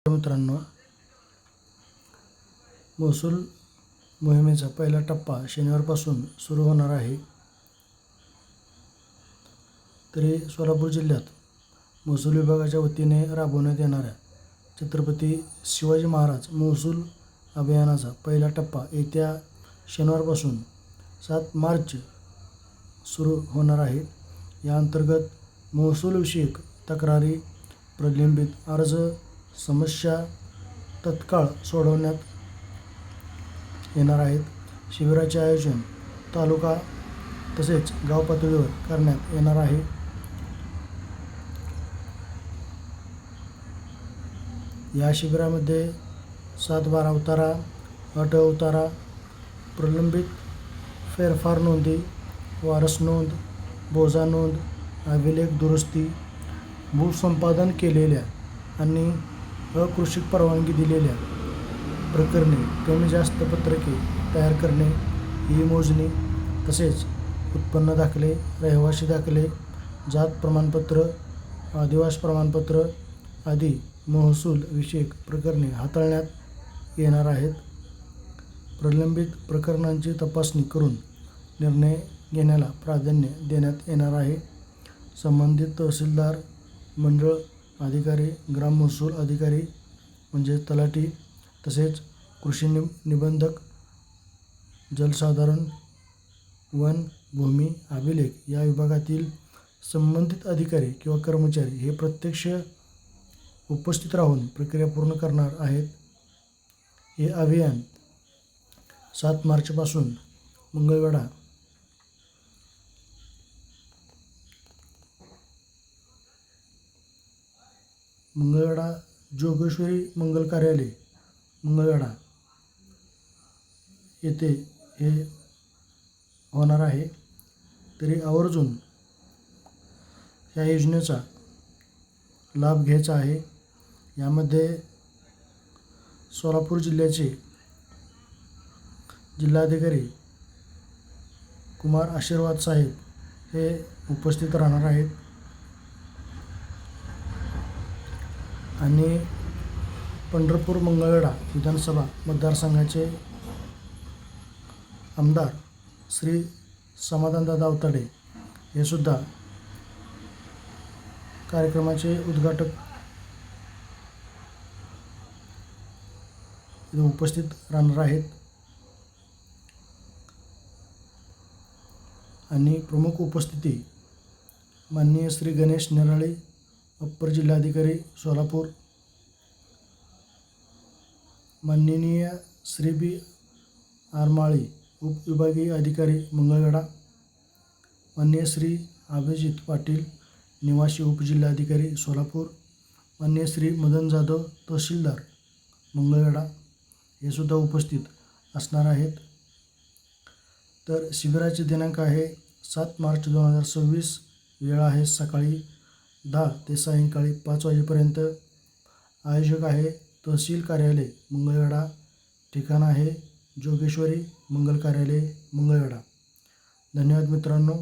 मित्रांनो, महसूल मोहिमेचा पहिला टप्पा शनिवारपासून सुरू होणार आहे. तरी सोलापूर जिल्ह्यात महसूल विभागाच्या वतीने राबवण्यात येणाऱ्या छत्रपती शिवाजी महाराज महसूल अभियानाचा पहिला टप्पा येत्या शनिवारपासून 7 मार्च सुरू होणार आहे. या अंतर्गत महसूलविषयक तक्रारी, प्रलंबित अर्ज, समस्या तत्काळ सोडवण्यात येणार आहेत. शिबिराचे आयोजन तालुका तसेच गाव पातळीवर करण्यात येणार आहे. या शिबिरामध्ये 7/12 उतारा, अट उतारा, प्रलंबित फेरफार नोंदी, वारस नोंद, बोजा नोंद, अभिलेख दुरुस्ती, भूसंपादन केलेल्या आणि अकृषिक परवानगी दिलेल्या प्रकरणी कमी जास्त पत्रके तयार करणे, ही मोजणी तसेच उत्पन्न दाखले, रहिवासी दाखले, जात प्रमाणपत्र, आदिवासी प्रमाणपत्र आदी महसूल विषयक प्रकरणे हाताळण्यात येणार आहेत. प्रलंबित प्रकरणांची तपासणी करून निर्णय घेण्याला प्राधान्य देण्यात येणार आहे. संबंधित तहसीलदार, मंडळ अधिकारी, ग्राम महसूल अधिकारी म्हणजेच तलाठी तसेच कृषी निबंधक, जलसंधारण, वन, भूमी अभिलेख या विभागातील संबंधित अधिकारी किंवा कर्मचारी हे प्रत्यक्ष उपस्थित राहून प्रक्रिया पूर्ण करणार आहेत. हे अभियान 7 मार्चपासून मंगळवेढा जोगेश्वरी मंगल कार्यालय मंगळवेढा येथे हे होणार आहे. तरी आवर्जून या योजनेचा लाभ घ्यायचा आहे. यामध्ये सोलापूर जिल्ह्याचे जिल्हाधिकारी कुमार आशीर्वाद साहेब हे उपस्थित राहणार आहेत आणि पंढरपूर मंगळवेढा विधानसभा मतदारसंघाचे आमदार श्री समाधानदादा अवताडे हे सुद्धा कार्यक्रमाचे उद्घाटक उपस्थित राहणार आहेत आणि प्रमुख उपस्थिती माननीय श्री गणेश निराळे, अप्पर जिल्हाधिकारी सोलापूर, माननीय श्री बी आर माळी, उपविभागीय अधिकारी मंगळवेढा, माननीय श्री अभिजित पाटील, निवासी उपजिल्हाधिकारी सोलापूर, माननीय श्री मदन जाधव, तहसीलदार मंगळवेढा हे सुद्धा उपस्थित असणार आहेत. तर शिबिराचे दिनांक आहे 7 मार्च 2026. वेळ आहे सकाळी 10 ते सायंकाळी 5 वाजेपर्यंत. आयोजक आहे तहसील कार्यालय मंगळवेढा. ठिकाण आहे जोगेश्वरी मंगल कार्यालय मंगळवेढा. धन्यवाद मित्रांनो.